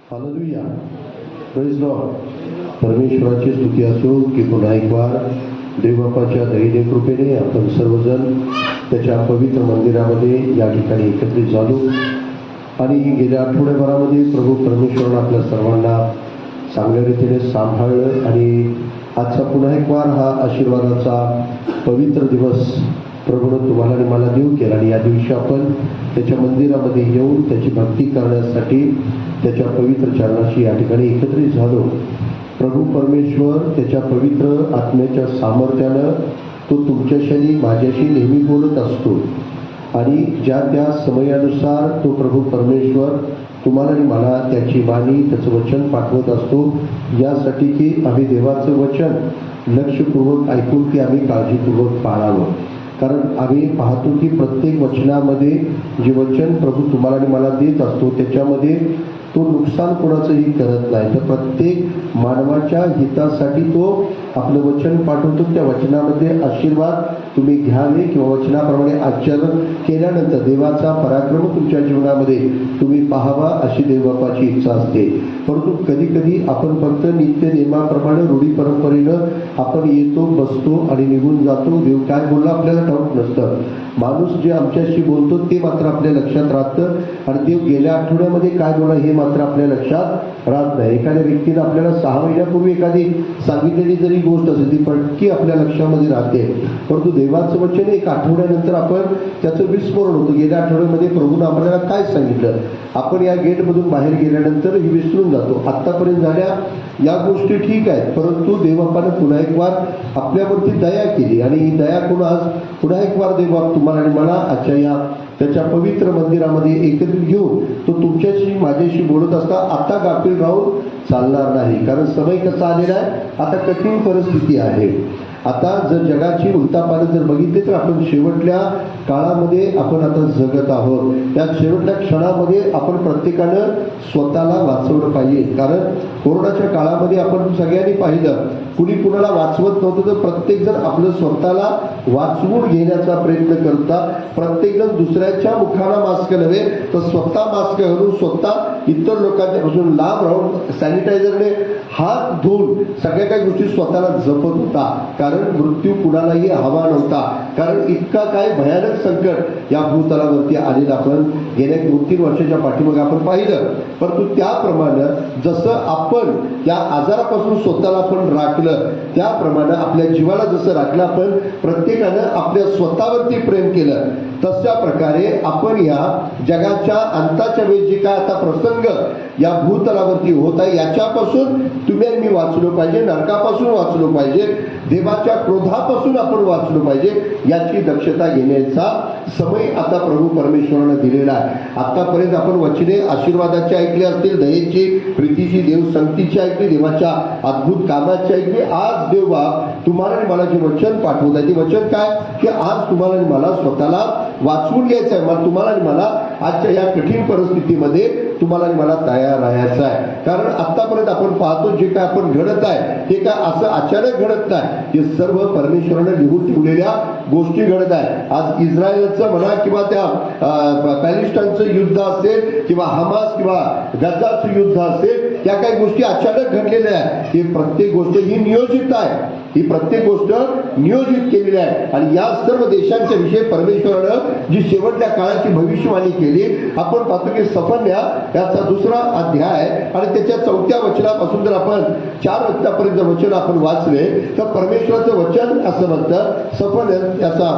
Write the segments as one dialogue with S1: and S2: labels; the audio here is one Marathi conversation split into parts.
S1: Hallelujah, praise Lord. परमेश्वराची स्तुती असो की पुन्हा एक वार देवबापाच्या दयेने कृपेने आपण सर्वजण त्याच्या पवित्र मंदिरामध्ये या ठिकाणी एकत्रित झालो आणि गेल्या आठवड्याभरामध्ये प्रभू परमेश्वरानं आपल्या सर्वांना चांगल्या रीतीने सांभाळलं आणि आजचा पुन्हा एक वार हा आशीर्वादाचा पवित्र दिवस प्रभूनं तुम्हाला आणि मला देऊ केला आणि या दिवशी आपण त्याच्या मंदिरामध्ये येऊन त्याची भक्ती करण्यासाठी त्याच्या पवित्र चरणाशी या ठिकाणी एकत्रित झालो. प्रभू परमेश्वर त्याच्या पवित्र आत्म्याच्या सामर्थ्यानं तो तुमच्याशी माझ्याशी नेहमी बोलत असतो आणि ज्या त्या समयानुसार तो प्रभू परमेश्वर तुम्हाला आणि मला त्याची वाणी त्याचं वचन पाठवत असतो यासाठी की आम्ही देवाचं वचन लक्षपूर्वक ऐकून की आम्ही काळजीपूर्वक पाळावं. कारण आम्ही पाहतो की प्रत्येक वचनामध्ये जे वचन प्रभू तुम्हाला आणि मला देत असतो त्याच्यामध्ये तो नुकसान कोणाचंही करत नाही, तर प्रत्येक मानवाच्या हितासाठी तो आपलं वचन पाठवतो. त्या वचनामध्ये आशीर्वाद तुम्ही घ्यावे किंवा वचनाप्रमाणे आचरण केल्यानंतर देवाचा पराक्रम तुमच्या जीवनामध्ये तुम्ही पाहावा अशी देवबापाची इच्छा असते. परंतु कधी कधी आपण फक्त नित्य नियमाप्रमाणे रूढी परंपरेनं आपण येतो बसतो आणि निघून जातो. देव काय बोलला आपल्याला ठाऊक नसतं. माणूस जे आमच्याशी बोलतो ते मात्र आपल्या लक्षात राहतं आणि देव गेल्या आठवड्यामध्ये काय बोला हे मात्र आपल्या लक्षात राहत नाही. एखाद्या व्यक्तीनं आपल्याला 6 महिन्यापूर्वी एखादी सांगितलेली जरी गोष्ट असेल ती पटकी आपल्या लक्षामध्ये राहते, परंतु देवाचं वचन एक आठवड्यानंतर आपण त्याचं विस्मरण होतं. गेल्या आठवड्यामध्ये प्रभूनं आपल्याला काय सांगितलं आपण या गेटमधून बाहेर गेल्यानंतर ही विसरून जातो. आत्तापर्यंत झाल्या या गोष्टी ठीक आहेत, परंतु देवबापानं पुन्हा एक वार आपल्यावरती दया केली आणि ही दया करून आज पुन्हा एक वार देवबाप तुम्हाला आणि मला आजच्या या त्याच्या पवित्र मंदिरामध्ये एकत्रित घेऊन तो तुमच्याशी माझ्याशी बोलत असता आता गाफील राहून चालणार नाही. कारण समय कसा आलेला आहे, आता कठीण परिस्थिती आहे. आता जर जगाची उलटापालट जर बघितली तर आपण शेवटल्या काळामध्ये आपण आता जगत आहोत. त्या शेवटल्या क्षणामध्ये आपण प्रत्येकानं स्वतःला वाचवलं पाहिजे. कारण कोरोनाच्या काळामध्ये आपण सगळ्यांनी पाहिलं कुणी कुणाला वाचवत नव्हतं, तर प्रत्येकजण आपलं स्वतःला वाचवून घेण्याचा प्रयत्न करता. प्रत्येकजण दुसऱ्याच्या मुखाला मास्क नव्हे तर स्वतः मास्क घालून स्वतः इतर लोकांच्यापासून लांब राहून सॅनिटायझरने हात धुवून सगळ्या काही गोष्टी स्वतःला जपत होता. कारण मृत्यू कुणालाही हवा नव्हता. कारण इतका काय भयानक संकट या भूतलावरती आलेलं आपण गेल्या 2-3 वर्षाच्या पाठीमागे आपण पाहिलं. परंतु त्याप्रमाणे जसं आपण या आजारापासून स्वतःला आपण राखलं त्याप्रमाणे आपल्या जीवाला जसं राखलं आपण प्रत्येकानं आपल्या स्वतःवरती प्रेम केलं तशा प्रकारे आपण या जगाच्या अंताच्या वेळी जे काय आता प्रसंग या भूतलावरती होत आहे याच्यापासून तुम्ही आणि मी वाचलो पाहिजे, नरकापासून वाचलो पाहिजे, देवाच्या क्रोधापासून आपण वाचलो पाहिजे याची दक्षता घेण्याचा समय आता प्रभू परमेश्वरानं दिलेला आहे. आतापर्यंत आपण वचने आशीर्वादाची ऐकली असतील, दयेची, प्रीतीची, देव संगतीची ऐकली, देवाच्या अद्भुत कामाची ऐकली. आज देवबाप तुम्हाला आणि मला जे वचन पाठवत आहे ते वचन काय की आज तुम्हाला आणि मला स्वतःला वाचवून घ्यायचं आहे. मग तुम्हाला आणि मला आजच्या या कठीण परिस्थितीमध्ये तुम्हाला आणि मला तयार राहायचं आहे. कारण आतापर्यंत आपण पाहतो जे काय आपण घडत आहे ते काय असं अचानक घडत नाही, हे सर्व परमेश्वराने लिहून ठेवलेल्या गोष्टी घडत आहे. आज इस्रायलचं म्हणा किंवा त्या पॅलेस्टाईनचं युद्ध असेल किंवा हमास किंवा गझाचं युद्ध असेल, त्या काही गोष्टी अचानक घडलेल्या आहेत. ही प्रत्येक गोष्ट ही नियोजित आहे, ही प्रत्येक गोष्ट नियोजित केलेली आहे. आणि या सर्व देशांच्या विषयी परमेश्वरानं जी शेवटच्या काळाची भविष्यवाणी केली आपण पाहतो की सफन्या याचा 2रा अध्याय आणि त्याच्या 4थ्या वचनापासून जर आपण 4 वचनापर्यंत वचन आपण वाचले तर परमेश्वराचं वचन असं म्हणतं. सफन्या याचा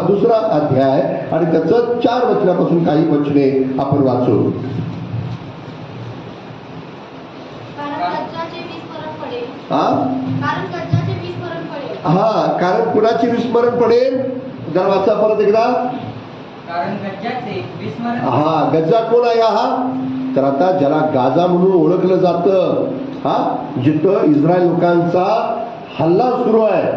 S1: 2रा अध्याय आणि त्याचं 4 वचनापासून काही वचने आपण वाचू. कारण कुणाचे विस्मरण पडेल, जरा वाचा परत एकदा. गज्जा कोण आहे हा, तर आता ज्याला गाजा म्हणून ओळखलं जातं, जिथं इस्रायल लोकांचा हल्ला सुरू आहे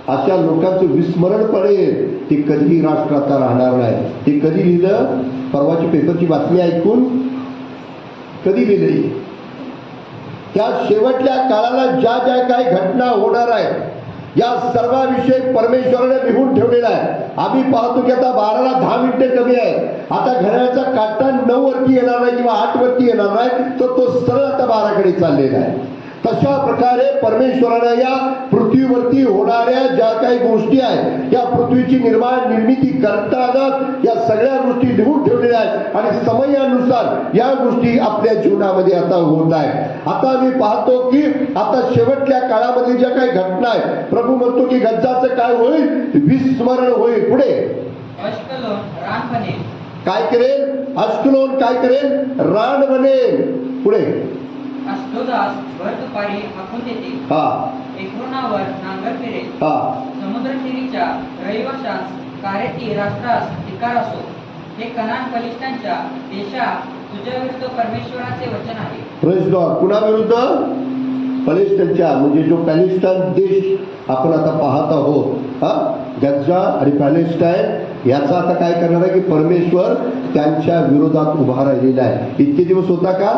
S1: अशा लोकांचं विस्मरण पडेल. ते कधीही राष्ट्र आता राहणार नाही. ते कधी लिहिलं, परवाची पेपरची बातमी ऐकून कधी लिहिली, त्या शेवटल्या काळाला ज्या ज्या काही घटना होणार आहेत या सर्वांविषयी परमेश्वराने लिहून ठेवलेला आहे. आम्ही पाहतो की आता 12ला 10 मिनिटे कमी आहे. आता घड्याळाचा काटा 9 वरती येणार नाही किंवा 8 वरती येणार नाही, तर तो सरळ आता 12कडे चाललेला आहे. तशा प्रकारे परमेश्वराने या पृथ्वीवरती होणाऱ्या ज्या काही गोष्टी आहेत, या पृथ्वीची निर्मिती करताना या सगळ्या गोष्टी लिहून ठेवलेल्या आहेत आणि समयानुसार या गोष्टी आपल्या जीवनामध्ये आता होत आहेत. आता मी पाहतो की आता शेवटच्या काळामध्ये ज्या काही घटना आहेत, प्रभू म्हणतो की गज्जाचं काय होईल, विस्मरण होईल. पुढे
S2: अश्कलोन रान बनेल.
S1: काय करेल? अश्कलोन काय करेल? रान बनेल. पुढे
S2: अष्टोदास भर दुपारी हाकून देतील. एक्रोनावर नांगर फिरेल. समुद्रतीरीच्या रहिवाशांस कारेती राष्ट्रास धिक्कार असो. हे कनान बलिष्ठांच्या देशा तुझ्या विरुद्ध परमेश्वराचे वचन आहे.
S1: Praise God. कुणाविरुद्ध? पॅलेस्टाईनच्या, म्हणजे जो पॅलेस्टाईन देश आपण आता पाहत आहोत, गज्जा आणि पॅलेस्टाईन, याचा आता काय करणार आहे की परमेश्वर त्यांच्या विरोधात उभा राहिलेला आहे. इतके दिवस होता का?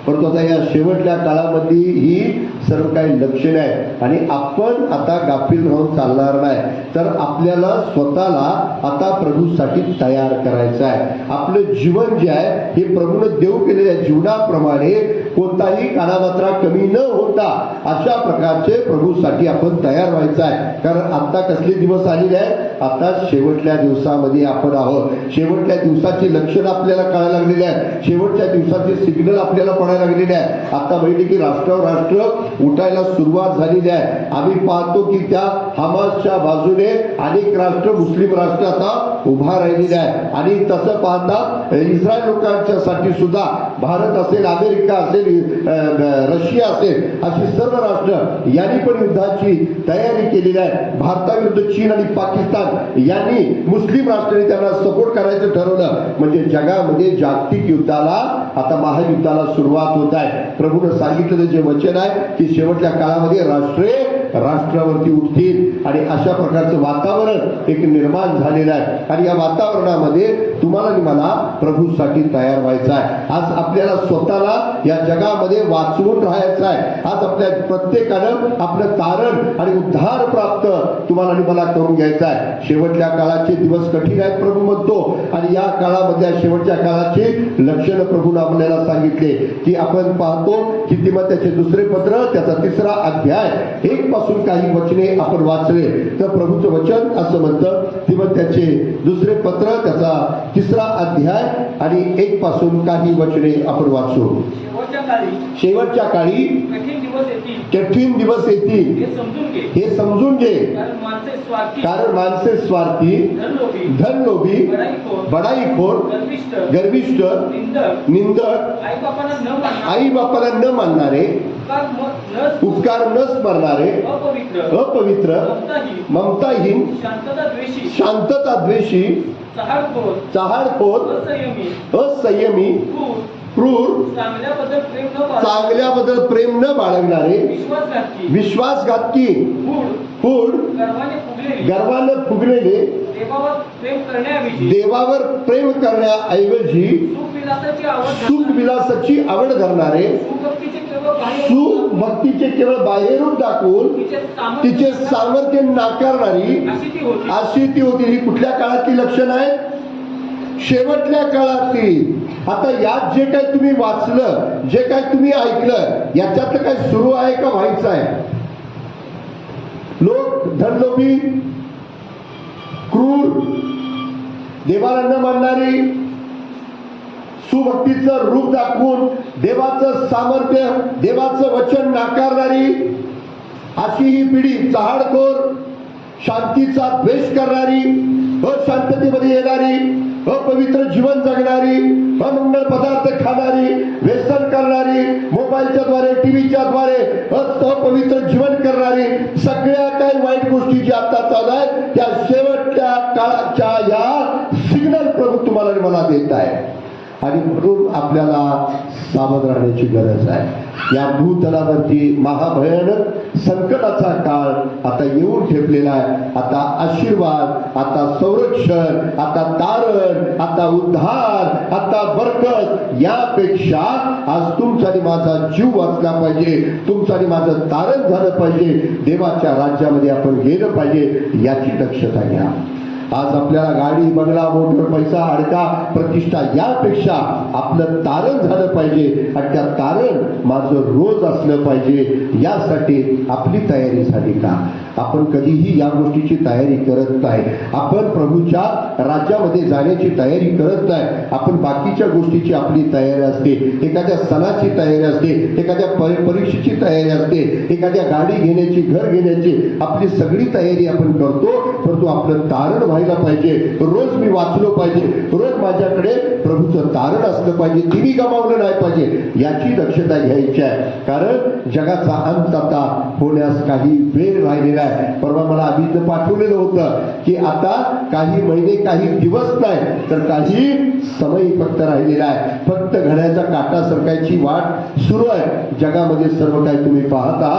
S1: परंतु आता या शेवटल्या काळामध्ये ही सर्व काही लक्षणे आहे आणि आपण आता गाफील राहून चालणार नाही. तर आपल्याला स्वतःला आता प्रभूसाठी तयार करायचं आहे. आपलं जीवन जे आहे हे प्रभूने देऊ केलेल्या जीवनाप्रमाणे कोणताही कानामात्रा कमी न होता अशा प्रकारचे प्रभूसाठी आपण तयार व्हायचं आहे. कारण आता कसले दिवस आलेले आहेत? आता शेवटल्या दिवसामध्ये आपण आहोत. शेवटच्या दिवसाची लक्षणं आपल्याला कळायला लागलेली आहेत. शेवटच्या दिवसाचे सिग्नल आपल्याला पडायला लागलेले आहे. आता माहिती की राष्ट्रावर राष्ट्र उठायला सुरुवात झालेली आहे. आम्ही पाहतो की त्या हमासच्या बाजूने अनेक राष्ट्र, मुस्लिम राष्ट्र आता उभा राहिलेले आहे. आणि तसं पाहता इस्रायल लोकांच्यासाठी सुद्धा भारत असेल, अमेरिका असेल, रशिया असेल, अशी सर्व राष्ट्र यांनी पण युद्धाची तयारी केलेली आहे. भारताविरुद्ध चीन आणि पाकिस्तान यांनी मुस्लिम राष्ट्रांनी त्यांना सपोर्ट करायचं ठरवलं. म्हणजे जगामध्ये जागतिक युद्धाला, आता महायुद्धाला सुरुवात होत आहे. प्रभूने सांगितलेलं जे वचन आहे की शेवटच्या काळामध्ये राष्ट्रे राष्ट्रावरती उठतील आणि अशा प्रकारचं वातावरण एक निर्माण झालेलं आहे. आणि या वातावरणामध्ये तुम्हाला आणि मला प्रभूसाठी तयार व्हायचं आहे. आज आपल्याला स्वतःला या जगामध्ये वाचवून राहायचं आहे. आज आपल्या प्रत्येकानं आपलं तारण आणि उद्धार प्राप्त तुम्हाला आणि मला करून घ्यायचं आहे. शेवटच्या काळाचे दिवस कठीण आहेत प्रभू म्हणतो आणि या काळामध्ये शेवटच्या काळाची लक्षणं प्रभूने आपल्याला सांगितले की आपण पाहतो की तिमोथेचे दुसरे पत्र त्याचा 3रा अध्याय 1 पासून काही वचने आपण वाचले तर प्रभूचं वचन असं म्हणतं. तिमोथेचे दुसरे पत्र त्याचा 3रा अध्याय आणि 1 पासून काही वचने आपण वाचू. शेवटच्या काळी कठीण दिवस येतील हे समजून घे. कारण माणसे स्वार्थी, धनलोभी, बडाईखोर, गर्विष्ठ, निंदक, आई बापाला न मानणारे, उपकार न स्मरणारे, अपवित्र, ममताहीन, शांतता द्वेषी, चहाडखोर, असंयमी, क्रूर, चांगल्याबद्दल प्रेम न बाळगणारे, विश्वासघातकी, फूड, गर्वानं फुगलेले, देवावर प्रेम करण्याऐवजी सुखविलासाची आवड धरणारे, सुभक्तीचे केवळ बाहेरून दाखवून तिचे सामर्थ्य नाकारणारी अशी ती होती. ही कुठल्या काळातली लक्षण आहे? शेवटल्या काळातली. आता यात जे काही तुम्ही वाचलं, जे काही तुम्ही ऐकलं, याच्यात काही सुरू आहे का व्हायचं आहे? लोक धनलोभी, क्रूर, देवाला न मानणारी, सुभक्तीचं रूप दाखवून देवाचं सामर्थ्य, देवाचं वचन नाकारणारी अशी ही पिढी, चहाडखोर, शांतीचा द्वेष करणारी, अशांततेमध्ये येणारी, अपवित्र जीवन जगणारी, अमंगल पदार्थ खाणारी, व्यसन करणारी, मोबाईलच्या द्वारे, टीव्हीच्या द्वारे अपवित्र जीवन करणारी, सगळ्या काही वाईट गोष्टी ज्या आता चालू आहेत त्या शेवटच्या काळाच्या या सिग्नल प्रभू तुम्हाला आणि मला देत आहे. आणि म्हणून आपल्याला सावध राहण्याची गरज आहे। या भूतलावरती महाभयानक संकटाचा काळ आता येऊन ठेपलेला आहे। आता आशीर्वाद, आता संरक्षण, आता तारण, आता उद्धार, आता बरकत यापेक्षा आज तुमचा आणि माझा जीव वाचला पाहिजे, तुमचं आणि माझं तारण झालं पाहिजे, देवाच्या राज्यामध्ये आपण गेलं पाहिजे याची दक्षता घ्या। आज आपल्याला गाडी, बंगला, मोटर, पैसा, अडका, प्रतिष्ठा यापेक्षा आपलं तारण झालं पाहिजे आणि त्या तारण माझं रोज असलं पाहिजे। यासाठी आपली तयारी झाली का? आपण कधीही या गोष्टीची तयारी करत नाही। आपण प्रभूच्या राज्यामध्ये जाण्याची तयारी करत नाही। आपण बाकीच्या गोष्टीची आपली तयारी असते, एखाद्या सणाची तयारी असते, एखाद्या परीक्षेची तयारी असते, एखाद्या गाडी घेण्याची, घर घेण्याची आपली सगळी तयारी आपण करतो, परंतु आपलं तारण व्हायला पाहिजे। रोज मी वाचलो पाहिजे, रोज माझ्याकडे प्रभूचं तारण असलं पाहिजे, तिन्ही गमावलं नाही पाहिजे याची दक्षता घ्यायची आहे। कारण जगाचा अंत आता होण्यास काही वेळ राहिलेला आहे। परवा मला अभिनं पाठवलेलं होतं की आता काही महिने, काही दिवस नाही तर काही समय फक्त राहिलेला आहे। फक्त घड्याचा काटा सरकायची वाट सुरू आहे। जगामध्ये सर्व काही तुम्ही पाहता,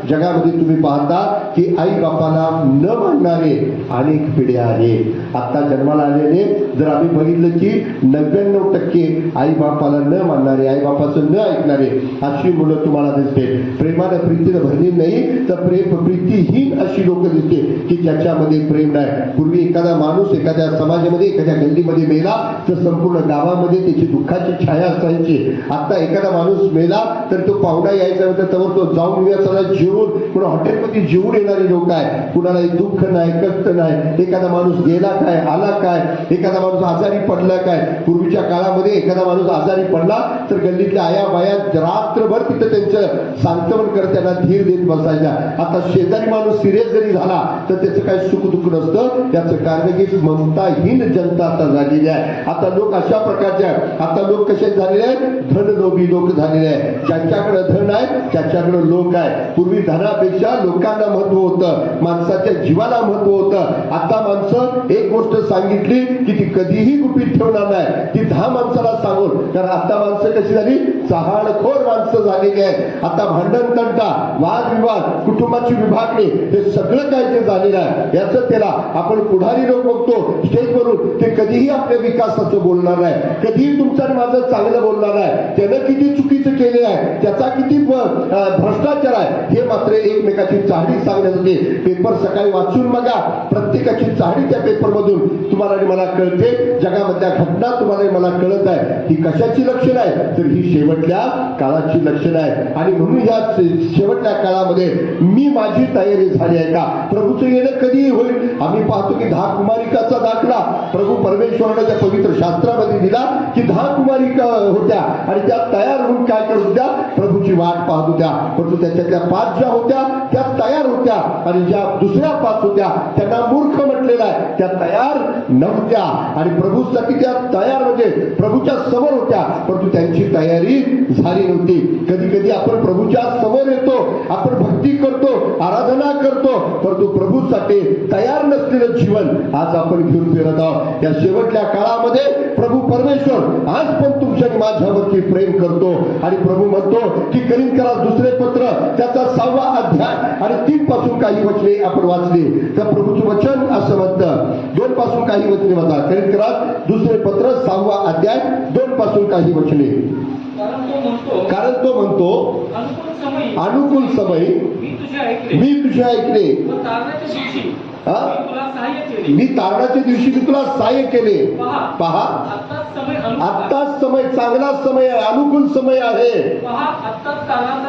S1: जगामध्ये तुम्ही पाहता की आई बापाला न मानणारे अनेक पिढ्या आहेत। आता जन्माला आलेले जर आम्ही बघितलं की 99% आई बापाला न मानणारे, आई बापाचं न ऐकणारे अशी मुलं तुम्हाला दिसते। प्रेमानं, प्रीतीनं भरली नाही तर प्रीतीहीन अशी लोक दिसते की ज्याच्यामध्ये प्रेम नाही। पूर्वी एखादा माणूस एखाद्या समाजामध्ये, एखाद्या गल्लीमध्ये मेला तर संपूर्ण गावामध्ये त्याची दुःखाची छाया असायची। आता एखादा माणूस मेला तर तो पाहुणा यायचा होता तर तो जाऊन येऊया चला जेवून, पुन्हा हॉटेलमध्ये जेवून येणारे लोक आहे। कुणाला दुःख नाही, कष्ट नाही। एखादा माणूस गेला काय, आला काय, एखादा माणूस आजारी पडला काय। पूर्वीच्या काळामध्ये एखादा माणूस आजारी पडला तर गल्लीतल्या आया बाया रात्रभर तिथं त्यांचं सांत्वन करत त्यांना धीर देत बसायच्या। आता शेजारी माणूस सिरियस जरी झाला तर त्याचं काही सुख दुःख नसतं। त्याचं कारण की ममताहीन जनता आता झालेली आहे। आता लोक अशा प्रकारचे आहेत। आता लोक कसे झालेले आहेत? धनलोभी लोक झालेले आहेत। ज्याच्याकडे धन आहे त्याच्याकडे लोक आहे। पूर्वी धनापेक्षा लोकांना महत्व होतं, माणसाच्या जीवाला महत्व होतं। आता माणसं एक गोष्ट सांगितली की ती कधीही गुपित ठेवणार नाही, ती 10 माणसाला सांगून। कारण आता माणसं कशी झाली? चहाडखोर माणसं झालेली आहेत। आता भांडण, तंटा, वादविवाद, कुटुंबाची विभागणी हे सगळं काय जे झालेलं आहे याचं त्याला आपण पुढारी लोक बघतो स्टेजवरून, ते कधीही आपल्या विकासाचं बोलणार नाही, कधीही तुमचं आणि माझं चांगलं बोलणार नाही। त्यानं किती चुकीचं केले आहे, त्याचा किती भ्रष्टाचार आहे हे मात्र एकमेकाची चाहडी सांगण्यासाठी पेपर सकाळी वाचून बघा। प्रत्येकाची चाहडी त्या पेपर मधून तुम्हाला आणि मला कळते। जगामधल्या घटना तुम्हाला मला कळत आहे। ही कशाची लक्षण आहे? तर ही शेवटल्या काळाची लक्षण आहे। आणि म्हणून या शेवटल्या काळामध्ये मी माझी तयारी झाली आहे का? प्रभूचं येणं कधी होईल? आम्ही पाहतो की 10 कुमारिकाचा दाखला प्रभू परमेश्वराने त्या पवित्र शास्त्रामध्ये दिला की 10 कुमारिका होत्या आणि त्या तयार होऊन काय करत होत्या? प्रभूची वाट पाहत होत्या। परंतु त्याच्यातल्या 5 ज्या होत्या त्या तयार होत्या आणि ज्या दुसऱ्या 5 होत्या त्यांना मूर्ख म्हटलेलं आहे, त्या तयार नव्हत्या। आणि प्रभूसाठी त्या तयार म्हणजे प्रभूच्या समोर होत्या परंतु त्यांची तयारी झाली नव्हती। कधी कधी आपण प्रभूच्या समोर येतो, आपण भक्ती करतो, आराधना करतो, परंतु प्रभूसाठी तयार नसलेलं जीवन आज आपण घेऊन फिरत आहोत। या शेवटल्या काळामध्ये प्रभू परमेश्वर आज पण तुमच्या माझ्यावरती प्रेम करतो आणि प्रभू म्हणतो की करिंथकरास दुसरे पत्र त्याचा 6वा अध्याय आणि 3 पासून काही वचने आपण वाचली तर प्रभूचं वचन असं म्हणतं, 2 पासून काही वचने वाचा। करिंथकरास दुसरे पत्र 6वा अध्याय 2 पासून काही वचने। कारण तो म्हणतो अनुकूल समय मी तुझे ऐकले, मी तारणाच्या दिवशी मी तुला सहाय्य केले। पहा आत्ताच समय, चांगला समय आहे, अनुकूल समय आहे।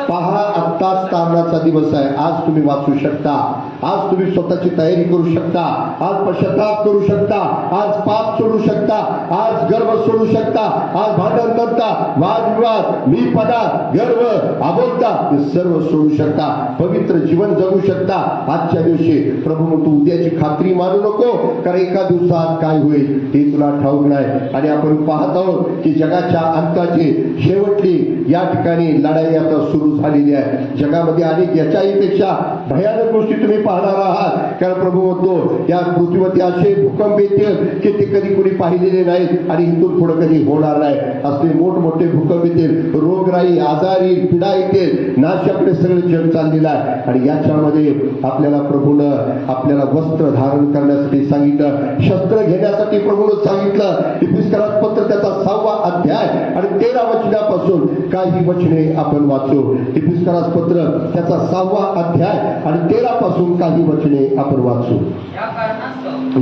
S1: पहा आत्ताच तारणाचा दिवस आहे। आज तुम्ही वाचू शकता, आज तुम्ही स्वतःची तयारी करू शकता, आज पश्चाताप करू शकता, आज पाप सोडू शकता, आज गर्व सोडू शकता, आज भांडण करता, वादविवाद, मीपणा, गर्व, आबोलता हे सर्व सोडू शकता, पवित्र जीवन जगू शकता। आजच्या दिवशी प्रभू म्हणतो उद्याची खात्री मानू नको, कारण एका दिवसात काय होईल हे तुला ठाऊक नाही। आणि आपण पाहत आहोत की जगाच्या अंताची शेवटली या ठिकाणी लढाई आता सुरू झालेली आहे। जगामध्ये अनेक याच्याही पेक्षा भयानक गोष्टी तुम्ही पाहणार आहात. कारण प्रभू म्हणतो या पृथ्वीवरती असे भूकंप येतील की ते कधी कोणी पाहिलेले नाहीत आणि इथून पुढे कधी होणार नाही. असले मोठमोठे भूकंप येतील, रोगराई, आजारी, पीडा येतील, नाशाकडे सगळे जग चाललेलं आहे. आणि याच्यामध्ये आपल्याला प्रभूनं आपल्याला वस्त्र धारण करण्यासाठी सांगितलं, शस्त्र घेण्यासाठी प्रभूनं सांगितलं. इफिसकरास पत्र त्याचा 6वा अध्याय आणि 13 वचनापासून काही वचने आपण वाचू. इफिसकरास पत्र त्याचा 6वा अध्याय आणि 13 पासून काही वचने आपण वाचू.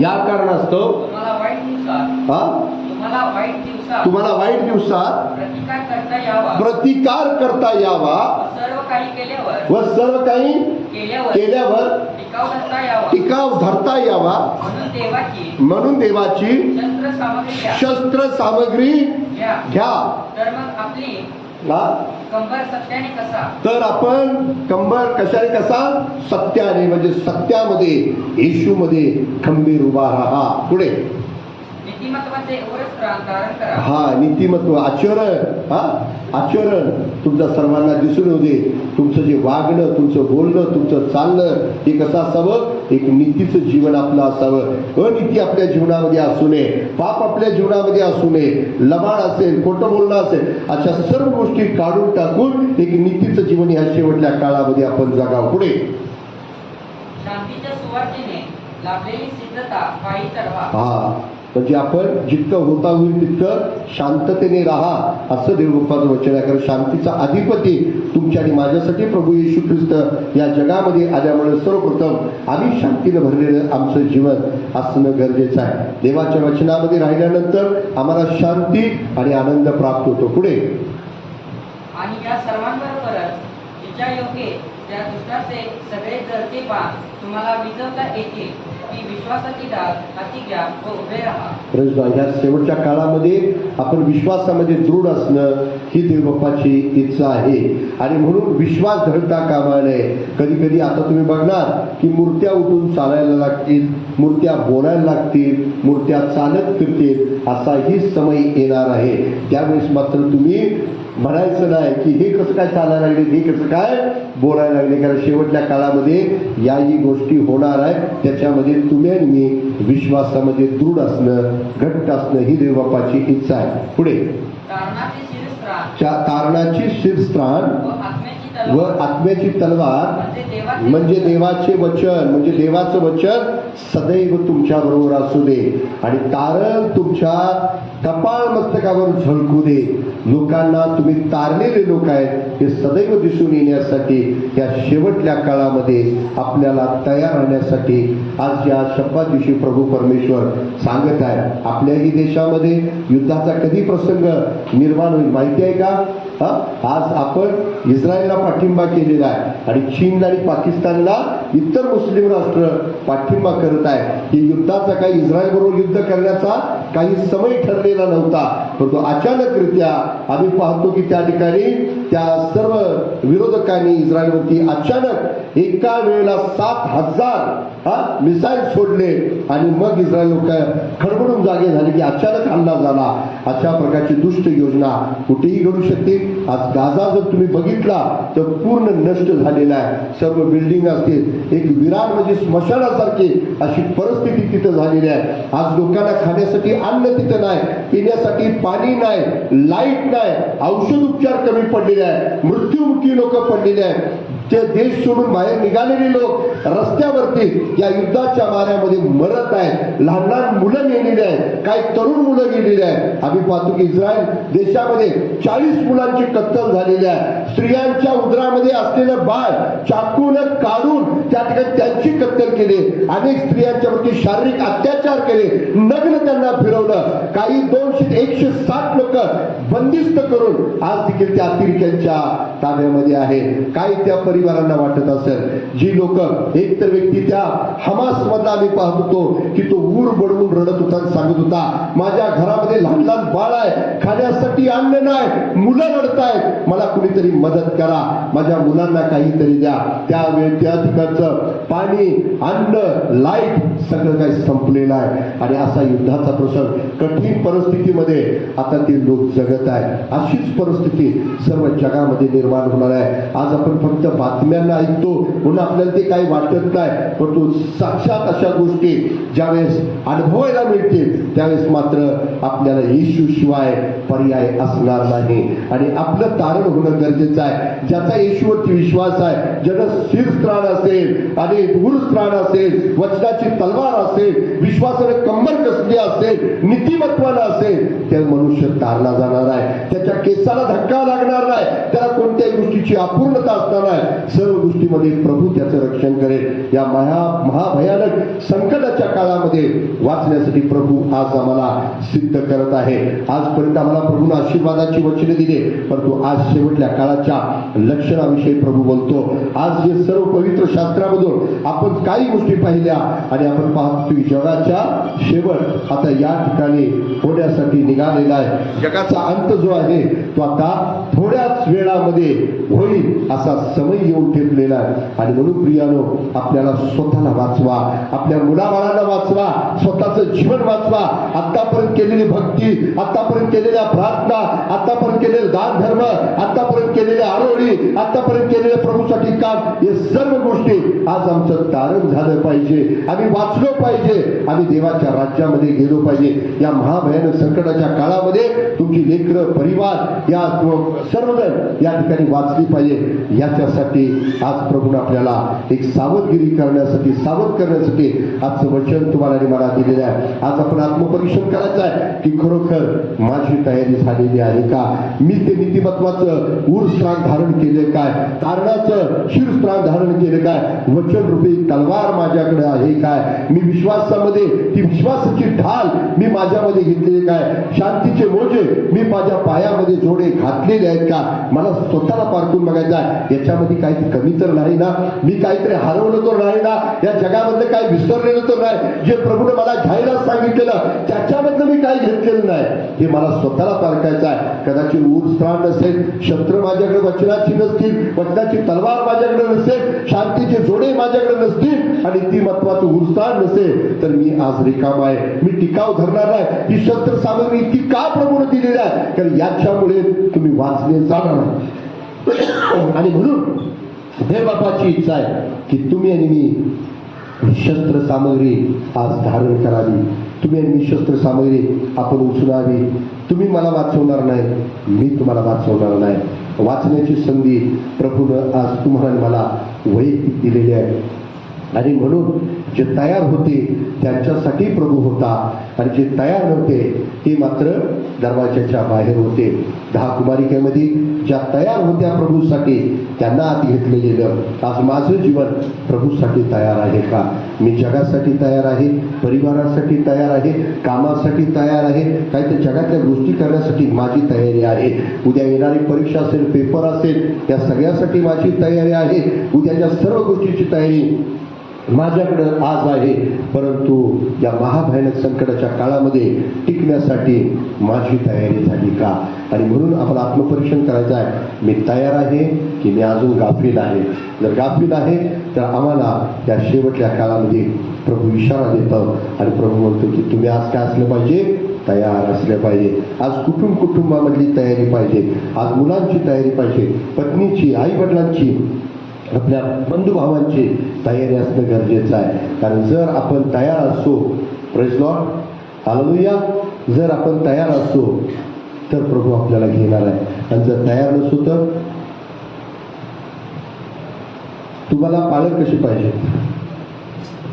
S1: या कारणास्तव तुम्हाला वाईट दिवसात प्रतिकार करता यावा व सर्व काही केल्यावर टिकाव धरता यावा म्हणून देवाची शस्त्र सामग्री घ्या. तर आपण कंबर कशाने कसा सत्याने, म्हणजे सत्यामध्ये येशूमध्ये खंबीर उभा राहा. पुढे नीतिमत्व आचरण. आचरण तुमच्या सर्वांना दिसून येऊ दे. तुमचं जे वागणं, तुमचं बोलणं, तुमचं चालणं हे कसं असावं, एक नीतीचं जीवन आपलं असावं. अनीती आपल्या जीवनामध्ये असू नये, पाप आपल्या जीवनामध्ये असू नये, लबाड असेल, खोटं बोलणं असेल, अशा सर्व गोष्टी काढून टाकून एक नीतीचं जीवन या शेवटच्या काळामध्ये आपण जगावं. पुढे
S2: शांतीच्या सुवार्तेने लाभलेली सिद्धता पायी चढवा.
S1: म्हणजे आपण जितकं होता होईल तितकं शांततेने राहा, असं देवबाप्पाचं वचन आहे. कारण शांतीचा अधिपती तुमच्या आणि माझ्यासाठी प्रभू येशू ख्रिस्त या जगामध्ये आल्यामुळे सर्वप्रथम आम्ही शांतीनं भरलेलं आमचं जीवन असणं गरजेचं आहे. देवाच्या वचनामध्ये राहिल्यानंतर आम्हाला शांती आणि आनंद प्राप्त होतो. पुढे
S2: आणि या सर्वांबरोबरच तिच्या योगे त्या दुष्टाचे सगळे जळते बाण तुम्हाला विजवता येतील की विश्वासाची डाग हाती घ्या व उभे राहा.
S1: ह्या शेवटच्या काळामध्ये आपण विश्वासामध्ये दृढ असणं ही देवबाप्पाची इच्छा आहे. आणि म्हणून विश्वास धरता कामा नये. कधी कधी आता तुम्ही बघणार की मूर्त्या उठून चालायला लागतील, मूर्त्या बोलायला लागतील, मूर्त्या चालत फिरतील, असाही समय येणार आहे. त्यावेळेस मात्र तुम्ही म्हणायचं नाही की हे कसं काय चालायला लागले, हे कसं काय बोलायला लागले. कारण शेवटच्या काळामध्ये याही गोष्टी होणार आहेत. त्याच्यामध्ये तुम्ही आणि मी विश्वासामध्ये दृढ असणं, घट्ट असणं ही देवबाप्पाची इच्छा आहे. पुढे तारणाची शिरस्त्राण व आत्म्याची तलवार म्हणजे देवाचे वचन, म्हणजे देवाचं वचन सदैव तुमच्या बरोबर असू दे. आणि तारण तुमच्या कपाळ मस्तकावर झळकू दे. लोकांना तुम्ही तारलेले लोक आहेत हे सदैव दिसून येण्यासाठी या शेवटल्या काळामध्ये आपल्याला तयार राहण्यासाठी आज या शपथ दिवशी प्रभू परमेश्वर सांगत आहे. आपल्याही देशामध्ये युद्धाचा कधी प्रसंग निर्माण होईल माहिती आहे का? आज आपण इस्रायलला पाठिंबा केलेला आहे आणि चीन आणि पाकिस्तानला इतर मुस्लिम राष्ट्र पाठिंबा करत आहे. की युद्धाचा काही इस्रायल बरोबर युद्ध करण्याचा काही समय ठरलेला नव्हता, परंतु अचानकरित्या आम्ही पाहतो की त्या ठिकाणी त्या सर्व विरोधकांनी इस्रायलवरती अचानक एका वेळेला 7,000 मिसाईल सोडले आणि मग इस्रायल लोक खडबडून जागे झाले की अचानक हल्ला झाला. अशा प्रकारची दुष्ट योजना कुठेही घडू शकते. आज गाझा जर तुम्ही बघितला तर पूर्ण नष्ट झालेला आहे. सर्व बिल्डिंग असतील, एक विरार म्हणजे स्मशानासारखी अशी परिस्थिती तिथं झालेली आहे. आज लोकांना खाण्यासाठी अन्न तिथं नाही, पिण्यासाठी पाणी नाही, लाईट नाही, औषध उपचार कमी पडलेले आहे, मृत्युमुखी लोक पडलेले आहेत. ते देश सोडून बाहेर निघालेले लोक रस्त्यावरती या युद्धाच्या माऱ्यामध्ये मरत आहेत. लहान लहान मुलं गेलेली आहेत, काही तरुण मुलं गेलेली आहेत. आम्ही पाहतो की इस्रायल देशामध्ये 40 मुलांची कत्तल झालेली आहे. स्त्रियांच्या उदरामध्ये असलेलं बाळ चाकूनं काढून त्या ठिकाणी त्यांची कत्तल केली. अनेक स्त्रियांच्यावरती शारीरिक अत्याचार केले, नग्न त्यांना फिरवलं. काही 200-160 लोक बंदिस्त करून आज देखील त्या अतिरेक्यांच्या ताब्यामध्ये आहे. काय त्या परिवारांना वाटत असेल, जी लोक एकतर व्यक्ती त्या हमास मधला आम्ही पाहत होतो की तो ऊर बडवून रडत होता, सांगत होता माझ्या घरामध्ये लहान लहान बाळ आहे, खाण्यासाठी अन्न नाही, मुलं रडतायत, मला कुणीतरी मदत करा, माझ्या मुलांना काहीतरी द्या. त्यावेळी त्या ठिकाणचं पाणी, अन्न, लाईट सगळं काही संपलेलं आहे. आणि असा युद्धाचा प्रसंग, कठीण परिस्थितीमध्ये आता ते लोक जगत आहे. अशीच परिस्थिती सर्व जगामध्ये निर्माण होणार आहे. आज आपण फक्त बातम्यांना ऐकतो म्हणून आपल्याला ते काही वाटत नाही, परंतु साक्षात अशा गोष्टी ज्यावेळेस अनुभवायला मिळतील त्यावेळेस मात्र आपल्याला येशू शिवाय पर्याय असणार नाही. आणि आपलं तारण होणं गरजेचं आहे. ज्याचा येशूवरती विश्वास आहे, ज्यानं शिरस्त्राण असेल आणि दूरस्त्राण असेल, वचनाची तलवार असेल, विश्वासाने कंबर कसली असेल, नीतिमत्वानं असेल, त्या मनुष्य तारला जाणार आहे. त्याच्या केसाला धक्का लागणार नाही, त्याला कोणत्याही गोष्टीची अपूर्णता असणार नाही. सर्व गोष्टीमध्ये प्रभू त्याचं रक्षण करेल. या महाभयानक संकटाच्या काळामध्ये वाचण्यासाठी प्रभू आज आम्हाला सिद्ध करत आहे. आजपर्यंत आम्हाला प्रभूने आशीर्वादाची वचने दिली, परंतु आज शेवटल्या काळाच्या लक्षणाविषयी प्रभू बोलतो. आज जे सर्व पवित्र शास्त्रामधून आपण काही गोष्टी पाहिल्या आणि आपण पाहतो की जगाच्या शेवट आता या ठिकाणी होण्यासाठी निघालेला आहे. जगाचा अंत जो आहे तो आता थोड्याच वेळामध्ये होईल असा समय येऊन ठेपलेला आहे. आणि म्हणून प्रियानो, आपल्याला स्वतःला वाचवा, आपल्या मुलाबाळांना वाचवा, स्वतःचं जीवन वाचवा. आतापर्यंत केलेली भक्ती, आतापर्यंत केलेल्या प्रार्थना, आतापर्यंत केलेले दान धर्म, आतापर्यंत केलेले आरोळी, आतापर्यंत केलेले प्रभूसाठी काम, हे सर्व गोष्टी आज आमचं तारण झालं पाहिजे. आम्ही वाचलो पाहिजे, आम्ही देवाच्या राज्यामध्ये गेलो पाहिजे. या महाभयानक संकटाच्या काळामध्ये तुमची लेकरं, परिवार या सर्वजण या ठिकाणी वाचली पाहिजे. याच्यासाठी आज प्रभूने आपल्याला एक सावधगिरी करण्यासाठी, सावध करण्यासाठी आजचं वचन तुम्हाला आणि मला दिलेलं आहे. आज आपण आत्मपरीक्षण करायचं आहे की खरोखर माझी तयारी झालेली आहे का? मी ते नीतिमत्वाचं उरस्त्राण धारण केले काय? तारणाचं शिरस्त्राण धारण केले काय? वचनरूपी तलवार माझ्याकडे आहे काय? मी विश्वासामध्ये ती विश्वासाची ढाल मी माझ्यामध्ये घेतलेली काय? शांतीचे मोजे मी माझ्या पायामध्ये जोडे घातलेले आहेत का? मला स्वतःला पारखून बघायचं आहे. याच्यामध्ये काही कमी तर नाही ना? मी काहीतरी हरवलं तर नाही ना? या जगामधलं काही विसरलेलं तर नाही? जे प्रभूने मला घ्यायला सांगितलेलं त्याच्यामधलं मी काही घेतलेलं नाही, हे मला स्वतःला पारखायचं आहे. कदाचित उरस्त्राण नसेल, शस्त्र माझ्याकडे वचनाची नसतील, वचनाची तलवार माझ्याकडे नसेल, शांतीचे जोडे माझ्याकडे नसतील आणि ती महत्वाचं उरस्त्राण नसेल तर मी आज रिकाम आहे. मी टिकाव धरणार नाही. ही शस्त्र सामग्री इतकी का प्रभूने दिलेली आहे? कारण याच्यामुळे तुम्ही वाचले जाणार. आणि म्हणून देव बापाची इच्छा आहे की तुम्ही आणि मी शस्त्र सामग्री आज धारण करावी. तुम्ही आणि मी शस्त्र सामग्री आपण उचलावी. तुम्ही मला वाचवणार नाही, मी तुम्हाला वाचवणार नाही. वाचण्याची संधी प्रभूनं आज तुम्हाला आणि मला वैयक्तिक दिलेली आहे. आणि म्हणून जे तयार होते त्यांच्यासाठी प्रभू होता आणि जे तयार नव्हते ते मात्र दरवाजाच्या बाहेर होते. 10 कुमारिकेमध्ये ज्या तयार होत्या प्रभूसाठी त्यांना आत घेतले गेलं. आज माझं जीवन प्रभूसाठी तयार आहे का? मी जगासाठी तयार आहे, परिवारासाठी तयार आहे, कामासाठी तयार आहे, काही तर जगातल्या गोष्टी करण्यासाठी माझी तयारी आहे. उद्या येणारी परीक्षा असेल, पेपर असेल, या सगळ्यासाठी माझी तयारी आहे. उद्याच्या सर्व गोष्टीची तयारी माझ्याकडं आज आहे. परंतु या महाभयानक संकटाच्या काळामध्ये टिकण्यासाठी माझी तयारी झाली का? आणि म्हणून आपण आत्मपरीक्षण करायचं आहे. मी तयार आहे की मी अजून गाफील आहे? जर गाफील आहे तर आम्हाला या शेवटल्या काळामध्ये प्रभू इशारा देतो आणि प्रभू म्हणतो की तुम्ही आज काय असलं पाहिजे? तयार असलं पाहिजे. आज कुटुंबामधली तयारी पाहिजे, आज मुलांची तयारी पाहिजे, पत्नीची, आई वडिलांची, आपल्या बंधुभावांची तयारी असणं गरजेचं आहे. कारण जर आपण तयार असतो, प्रेज लॉर्ड, हालेलुया, जर आपण तयार असतो तर प्रभू आपल्याला घेणार आहे. आणि जर तयार नसतो तर तुम्हाला पालक कशी पाहिजे?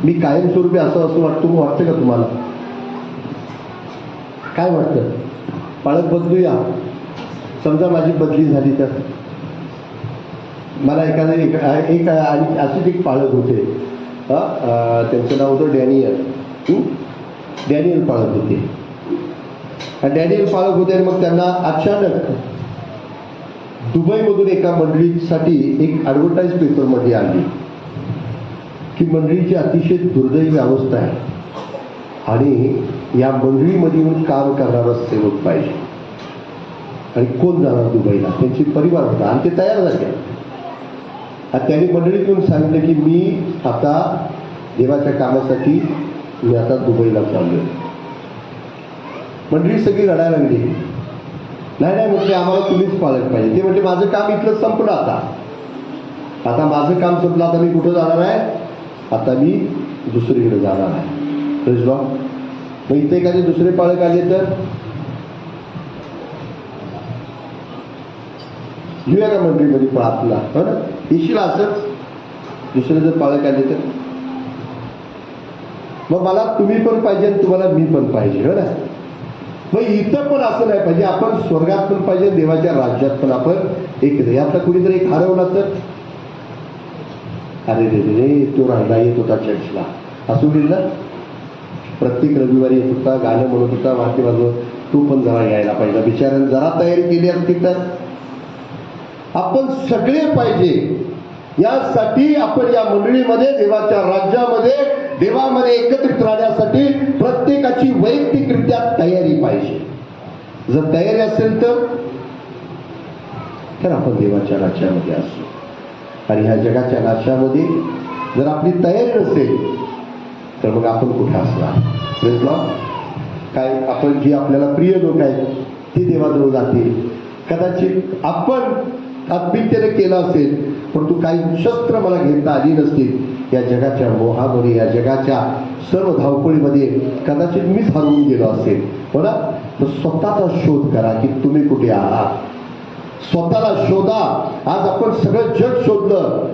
S1: मी कायमस्वरूपी असं वाटतं का तुम्हाला? काय वाटतं? पालक बदलूया. समजा माझी बदली झाली तर मला एक अशीच एक पालक होते. त्यांचं नाव होतं डॅनियल पालक होते. डॅनियल पालक होते आणि मग त्यांना अचानक दुबईमधून एका मंडळीसाठी एक ॲडव्हर्टाईज पेपरमध्ये आली की मंडळीची अतिशय दुर्दैवी अवस्था आहे आणि या मंडळीमध्ये येऊन काम करणारा सेवक पाहिजे. आणि कोण जाणार दुबईला? त्यांची परिवार होता आणि ते तयार झाले. त्यांनी मंडळीत येऊन सांगितलं की मी आता देवाच्या कामासाठी मी आता दुबईला चाललोय. मंडळी सगळी रडायला लागली. नाही म्हटले, आम्हाला तुम्हीच पालक पाहिजे. ते म्हटले माझं काम इथलं संपलं आता. आता माझं काम संपलं, आता मी कुठं जाणार आहे? आता मी दुसरीकडे जाणार आहे. Praise Lord. मग इथे एखादे दुसरे पालक आले तर घेऊया का मंडळीमध्ये प्रार्थना? हो ना, येशील असंच दुसरे जर पालक आले तर? मग मला तुम्ही पण पाहिजे आणि तुम्हाला मी पण पाहिजे. हो ना. मग इथं पण असं नाही पाहिजे, आपण स्वर्गात पण पाहिजे, देवाच्या राज्यात पण आपण एक. यातला कुणीतरी एक हरवला तर अरे रे रे, तो राहिला, येत होता चर्चला, असू गेल ना, प्रत्येक रविवारी येत होता, गाणं म्हणत होता, वाद्य वाजवत, तू पण जरा यायला पाहिजे. बिचाऱ्याने जरा तयारी केली असती तर. आपण सगळे पाहिजे. यासाठी आपण या मंडळीमध्ये, देवाच्या राज्यामध्ये, देवामध्ये एकत्रित राहण्यासाठी प्रत्येकाची वैयक्तिकरित्या तयारी पाहिजे. जर तयारी असेल तर आपण देवाच्या राज्यामध्ये असू. आणि ह्या जगाच्या राज्यामध्ये जर आपली तयारी नसेल तर मग आपण कुठे असणार? Praise Lord. काय आपण जी आपल्याला प्रिय लोक आहेत ती देवाजवळ जातील. कदाचित आपण आत्मिकतेने केलं असेल, परंतु काही शस्त्र मला घेता आली नसतील. या जगाच्या मोहामध्ये, या जगाच्या सर्व धावपळीमध्ये कदाचित मीच हरवून गेलो असेल. हो ना. तर स्वतःचा शोध करा की तुम्ही कुठे आहात. स्वतःला शोधा. आज आपण सगळं जग शोधलं,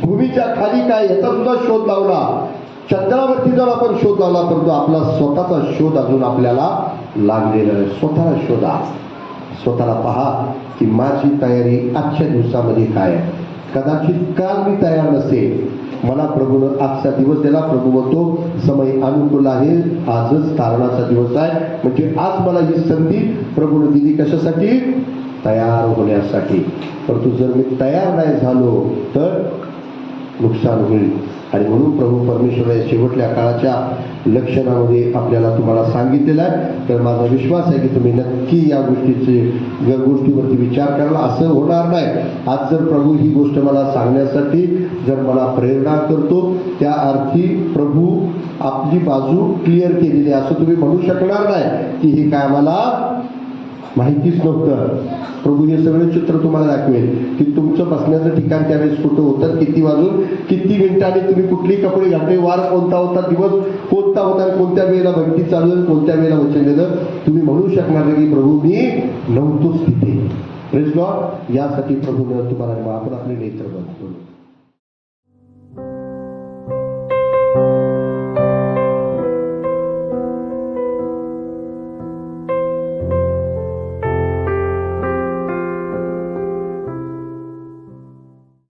S1: भूमीच्या खाली काय याचा सुद्धा शोध लावला, चंद्रावरती जाऊन आपण शोध लावला, परंतु आपला स्वतःचा शोध अजून आपल्याला लागलेला आहे. स्वतःला शोधा. स्वतःला पहा की माझी तयारी आजच्या दिवसामध्ये काय आहे. कदाचित काल मी तयार नसेल, मला प्रभूनं आजचा दिवस दिला. प्रभू म्हणतो समय अनुकूल आहे, आजच तारणाचा दिवस आहे. म्हणजे आज मला ही संधी प्रभूनं दिली. कशासाठी? तयार होण्यासाठी. परंतु जर मी तयार नाही झालो तर नुकसान होईल. आणि म्हणून प्रभू परमेश्वर या शेवटल्या काळाच्या लक्षणामध्ये आपल्याला तुम्हाला सांगितलेलं आहे. तर माझा विश्वास आहे की तुम्ही नक्की या गोष्टीवरती विचार कराल. असं होणार नाही. आज जर प्रभू ही गोष्ट मला सांगण्यासाठी जर मला प्रेरणा करतो, त्या अर्थी प्रभू आपली बाजू क्लिअर केलेली आहे असं तुम्ही म्हणू शकणार नाही की हे काय मला माहितीच नव्हतं. प्रभू हे सगळं चित्र तुम्हाला दाखवेल की तुमचं बसण्याचं ठिकाण त्यावेळेस कुठं होतं, किती वाजून किती मिनिटांनी तुम्ही कुठली कपडे घातले, वार कोणता होता, दिवस कोणता होता, कोणत्या वेळेला भक्ती चालू आहे, कोणत्या वेळेला वचन दिलं. तुम्ही म्हणू शकणार नाही की प्रभू मी नव्हतोच तिथे. Praise Lord. यासाठी प्रभूने तुम्हाला आपण आपले नेत्र बंद करू.